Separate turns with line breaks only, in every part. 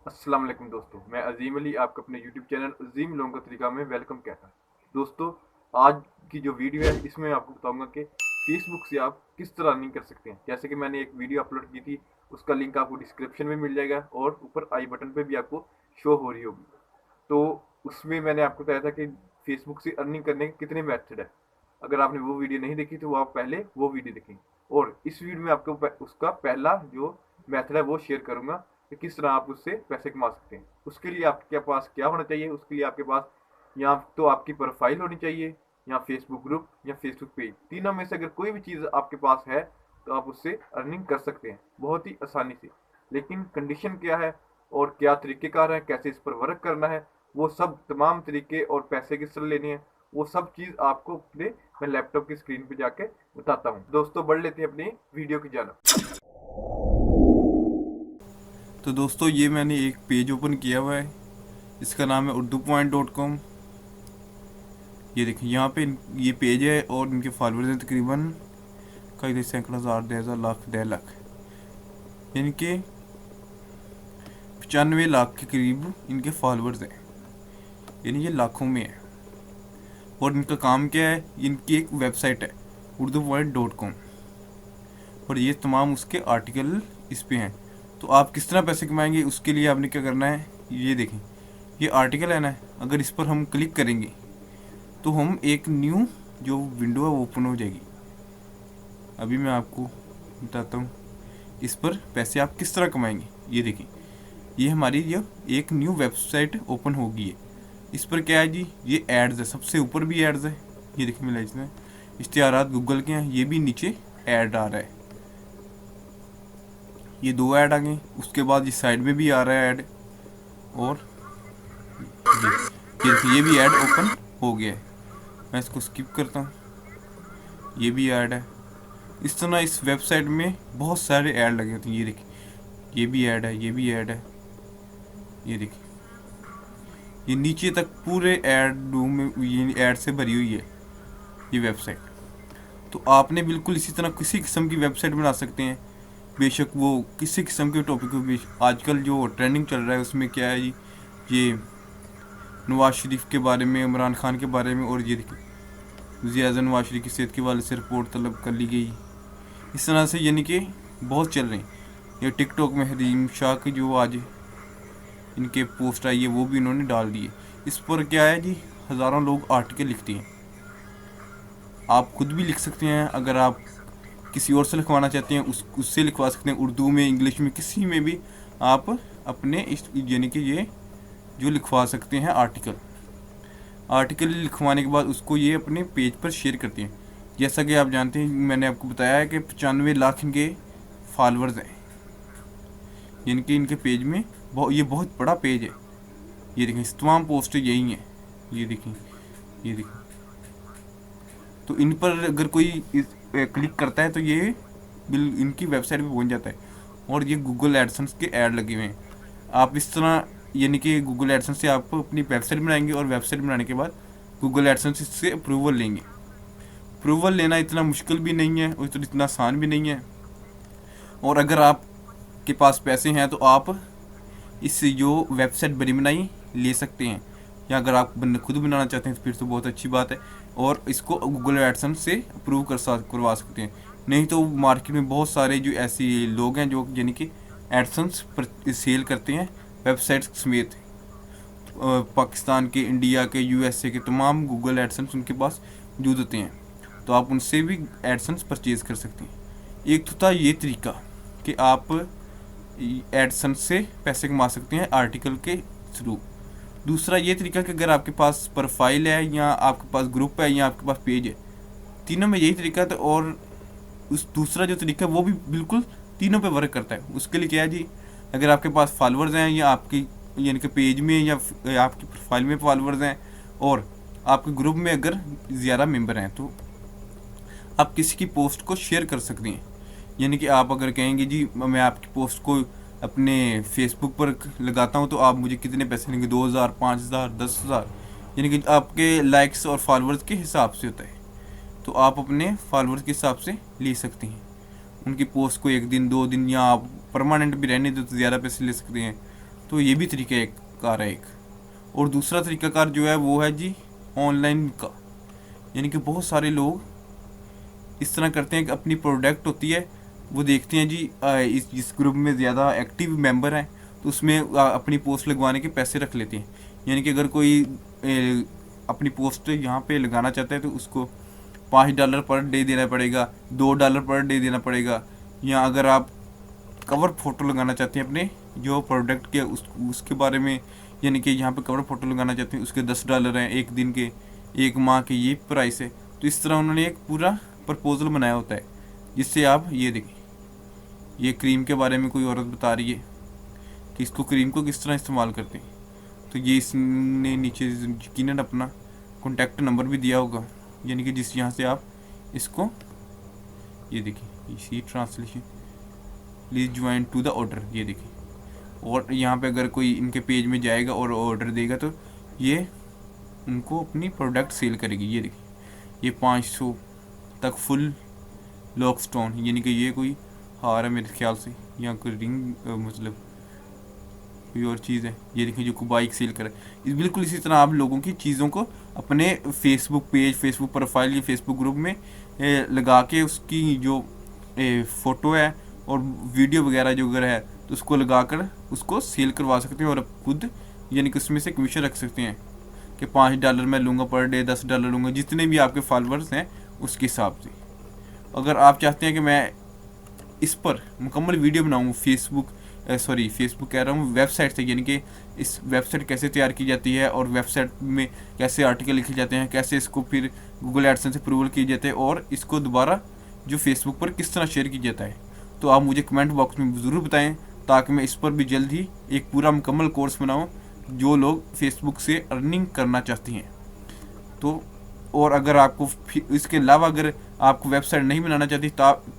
अस्सलाम वालेकुम दोस्तों, मैं अज़ीम अली आपको अपने यूट्यूब चैनल अज़ीम लोगों का तरीका में वेलकम कहता हूँ। दोस्तों, आज की जो वीडियो है इसमें मैं आपको बताऊंगा कि फेसबुक से आप किस तरह अर्निंग कर सकते हैं। जैसे कि मैंने एक वीडियो अपलोड की थी, उसका लिंक आपको डिस्क्रिप्शन में मिल जाएगा और ऊपर आई बटन पे भी आपको शो हो रही होगी। तो उसमें मैंने आपको बताया था कि फेसबुक से अर्निंग करने के कितने मेथड है। अगर आपने वो वीडियो नहीं देखी तो वो आप पहले वो वीडियो देखें। और इस वीडियो में आपको उसका पहला जो मेथड है वो शेयर करूंगा कि किस तरह आप उससे पैसे कमा सकते हैं। उसके लिए आपके पास क्या होना चाहिए? उसके लिए आपके पास या तो आपकी प्रोफाइल होनी चाहिए, या फेसबुक ग्रुप, या फेसबुक पेज। तीनों में से अगर कोई भी चीज़ आपके पास है तो आप उससे अर्निंग कर सकते हैं बहुत ही आसानी से। लेकिन कंडीशन क्या है और क्या तरीक़ेकार है, कैसे इस पर वर्क करना है, वो सब तमाम तरीके और पैसे किस तरह लेने हैं, वो सब चीज़ आपको अपने मैं लैपटॉप की स्क्रीन पे जाके बताता हूँ। दोस्तों, बढ़ लेते हैं अपनी वीडियो की जानब। तो दोस्तों, ये मैंने एक पेज ओपन किया हुआ है, इसका नाम है urdupoint.com। ये देखिए यहाँ पे ये पेज है और इनके फॉलोअर्स हैं तकरीबन कई सैकड़ों हज़ार 10,000 लाख 1.5 लाख, यानी कि 95 लाख के करीब इनके फॉलोअर्स हैं, यानी ये लाखों में है। और इनका काम क्या है? इनकी एक वेबसाइट है urdupoint.com, और ये तमाम उसके आर्टिकल इस पे हैं। तो आप किस तरह पैसे कमाएंगे, उसके लिए आपने क्या करना है, ये देखें, ये आर्टिकल है ना, अगर इस पर हम क्लिक करेंगे तो हम एक न्यू जो विंडो है वो ओपन हो जाएगी। अभी मैं आपको बताता हूँ इस पर पैसे आप किस तरह कमाएंगे। ये देखिए, ये हमारी ये एक न्यू वेबसाइट ओपन हो गई है। इस पर क्या है जी, ये एड्स है, सबसे ऊपर भी एड्स है। ये देखिए मिला इसमें इश्तिहारात गूगल के हैं, ये भी नीचे ऐड आ रहा है, ये 2 ऐड आ गए। उसके बाद ये साइड में भी आ रहा है ऐड, और ये देखिए ये भी ऐड ओपन हो गया है। मैं इसको स्किप करता हूँ, ये भी ऐड है। इस तरह इस वेबसाइट में बहुत सारे ऐड लगे होते हैं। ये देखिए ये भी ऐड है, ये भी ऐड है। ये देखिए ये नीचे तक पूरे ऐड में ये ऐड से भरी हुई है ये वेबसाइट। तो आपने बिल्कुल इसी तरह किसी किस्म की वेबसाइट बना सकते हैं, बेशक वो किसी किस्म के टॉपिक को। आजकल जो ट्रेंडिंग चल रहा है उसमें क्या है जी, ये नवाज शरीफ के बारे में, इमरान खान के बारे में, और ये देखिए ज़िया नवाज शरीफ की सेहत के वाले से रिपोर्ट तलब कर ली गई। इस तरह से यानी कि बहुत चल रही। ये टिकटॉक में हरीम शाह की जो आज इनके पोस्ट आई है वो भी इन्होंने डाल दी है। इस पर क्या है जी, हज़ारों लोग आर्टिकल लिखते हैं। आप खुद भी लिख सकते हैं, अगर आप किसी और से लिखवाना चाहते हैं उससे लिखवा सकते हैं, उर्दू में, इंग्लिश में, किसी में भी आप अपने इस यानी कि ये जो लिखवा सकते हैं आर्टिकल लिखवाने के बाद उसको ये अपने पेज पर शेयर करते हैं। जैसा कि आप जानते हैं, मैंने आपको बताया है कि 95 लाख इनके फॉलोअर्स हैं, यानी कि इनके पेज में ये बहुत बड़ा पेज है। ये देखें तमाम पोस्ट यही हैं। ये देखें, ये देखें। तो इन पर अगर कोई क्लिक करता है तो ये बिल इनकी वेबसाइट पे पहुंच जाता है, और ये गूगल एडसेंस के ऐड लगे हुए हैं। आप इस तरह यानी कि गूगल एडसेंस से आप अपनी वेबसाइट बनाएंगे, और वेबसाइट बनाने के बाद गूगल एडसेंस इससे अप्रूवल लेंगे। अप्रूवल लेना इतना मुश्किल भी नहीं है और इतना आसान भी नहीं है। और अगर आपके पास पैसे हैं तो आप इस जो वेबसाइट बनी बनाई ले सकते हैं, या अगर आप खुद बनाना चाहते हैं तो फिर तो बहुत अच्छी बात है, और इसको गूगल एडसेंस से अप्रूव करवा सकते हैं। नहीं तो मार्केट में बहुत सारे जो ऐसे लोग हैं जो यानी कि एडसेंस पर सेल करते हैं वेबसाइट्स समेत। पाकिस्तान के, इंडिया के, यूएसए के तमाम गूगल एडसेंस उनके पास मौजूद होते हैं, तो आप उनसे भी एडसेंस परचेज कर सकते हैं। एक तो था ये तरीका कि आप एडसेंस से पैसे कमा सकते हैं आर्टिकल के थ्रू। दूसरा ये तरीका कि अगर आपके पास प्रोफाइल है, या आपके पास ग्रुप है, या आपके पास पेज है, तीनों में यही तरीका था। और उस दूसरा जो तरीका है वो भी बिल्कुल तीनों पे वर्क करता है। उसके लिए क्या है जी, अगर आपके पास फॉलोअर्स हैं, या आपकी यानी कि पेज में या आपकी प्रोफाइल में फॉलोअर्स हैं, और आपके ग्रुप में अगर ज़्यादा मेंबर हैं, तो आप किसी की पोस्ट को शेयर कर सकते हैं। यानी कि आप अगर कहेंगे जी मैं आपकी पोस्ट को अपने फेसबुक पर लगाता हूँ तो आप मुझे कितने पैसे लेंगे, 2,000, 5,000, 10,000, यानी कि आपके लाइक्स और फॉलोअर्स के हिसाब से होता है। तो आप अपने फॉलोअर्स के हिसाब से ले सकते हैं उनकी पोस्ट को, 1 दिन 2 दिन, या आप परमानेंट भी रहने दो तो ज़्यादा पैसे ले सकते हैं। तो ये भी तरीका कार है एक। और दूसरा तरीकाकार जो है वो है जी ऑनलाइन का, यानी कि बहुत सारे लोग इस तरह करते हैं कि अपनी प्रोडक्ट होती है वो देखते हैं जी जिस ग्रुप में ज़्यादा एक्टिव मेंबर हैं तो उसमें अपनी पोस्ट लगवाने के पैसे रख लेते हैं। यानी कि अगर कोई अपनी पोस्ट यहाँ पे लगाना चाहता है तो उसको $5 पर डे देना पड़ेगा, $2 पर डे देना पड़ेगा। या अगर आप कवर फ़ोटो लगाना चाहते हैं अपने जो प्रोडक्ट के उसके बारे में, यानी कि यहाँ पे कवर फ़ोटो लगाना चाहते हैं उसके $10 हैं, एक दिन के, एक माह के ये प्राइस है। तो इस तरह उन्होंने एक पूरा प्रपोजल बनाया होता है जिससे आप ये देखें, ये क्रीम के बारे में कोई औरत बता रही है कि इसको क्रीम को किस तरह इस्तेमाल करते हैं। तो ये इसने नीचे यकीनन अपना कॉन्टैक्ट नंबर भी दिया होगा, यानी कि जिस यहाँ से आप इसको ये देखिए इसी translation please join to the order, ये देखिए। और यहाँ पे अगर कोई इनके पेज में जाएगा और ऑर्डर देगा तो ये उनको अपनी प्रोडक्ट सेल करेगी। ये देखिए ये 500 तक फुल लॉक स्टोन, यानी कि ये कोई हार है मेरे ख्याल से, या कोई रिंग मतलब कोई और चीज़ है। ये देखिए जो बाइक सेल करे। इस बिल्कुल इसी तरह आप लोगों की चीज़ों को अपने फेसबुक पेज, फेसबुक प्रोफाइल या फेसबुक ग्रुप में लगा के उसकी जो फ़ोटो है और वीडियो वगैरह जो अगर है तो उसको लगाकर उसको सेल करवा सकते हैं और खुद यानी कि उसमें से कमीशन रख सकते हैं कि $5 मैं लूँगा पर डे, $10 लूँगा, जितने भी आपके फॉलोअर्स हैं उसके हिसाब से। अगर आप चाहते हैं कि मैं इस पर मुकम्मल वीडियो बनाऊँ फेसबुक कह रहा हूँ वेबसाइट से, यानी कि इस वेबसाइट कैसे तैयार की जाती है और वेबसाइट में कैसे आर्टिकल लिखे जाते हैं, कैसे इसको फिर गूगल एडसेंस से अप्रूवल किया जाता है और इसको दोबारा जो फेसबुक पर किस तरह शेयर किया जाता है, तो आप मुझे कमेंट बॉक्स में ज़रूर बताएं ताकि मैं इस पर भी जल्द ही एक पूरा मुकम्मल कोर्स बनाऊँ जो लोग फेसबुक से अर्निंग करना चाहते हैं। तो और अगर आपको इसके अलावा अगर आपको वेबसाइट नहीं बनाना चाहती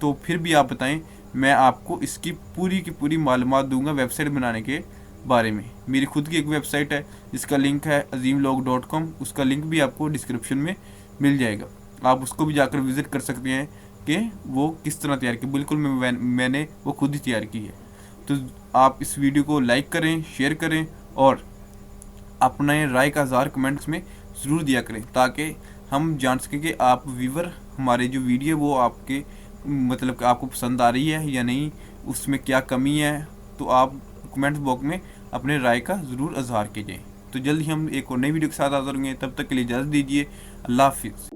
तो फिर भी आप बताएं, मैं आपको इसकी पूरी की पूरी मालूमात दूंगा वेबसाइट बनाने के बारे में। मेरी खुद की एक वेबसाइट है जिसका लिंक है azimlog.com, उसका लिंक भी आपको डिस्क्रिप्शन में मिल जाएगा, आप उसको भी जाकर विज़िट कर सकते हैं कि वो किस तरह तैयार की। बिल्कुल मैंने वो खुद ही तैयार की है। तो आप इस वीडियो को लाइक करें, शेयर करें और अपने राय का इज़हार कमेंट्स में ज़रूर दिया करें ताकि हम जान सकें कि आप व्यूवर हमारे जो वीडियो वो आपके मतलब कि आपको पसंद आ रही है या नहीं, उसमें क्या कमी है। तो आप कमेंट बॉक्स में अपने राय का ज़रूर इज़हार कीजिए। तो जल्द ही हम एक और नई वीडियो के साथ हाज़िर होंगे, तब तक के लिए इजाज़त दीजिए। अल्लाह हाफिज़।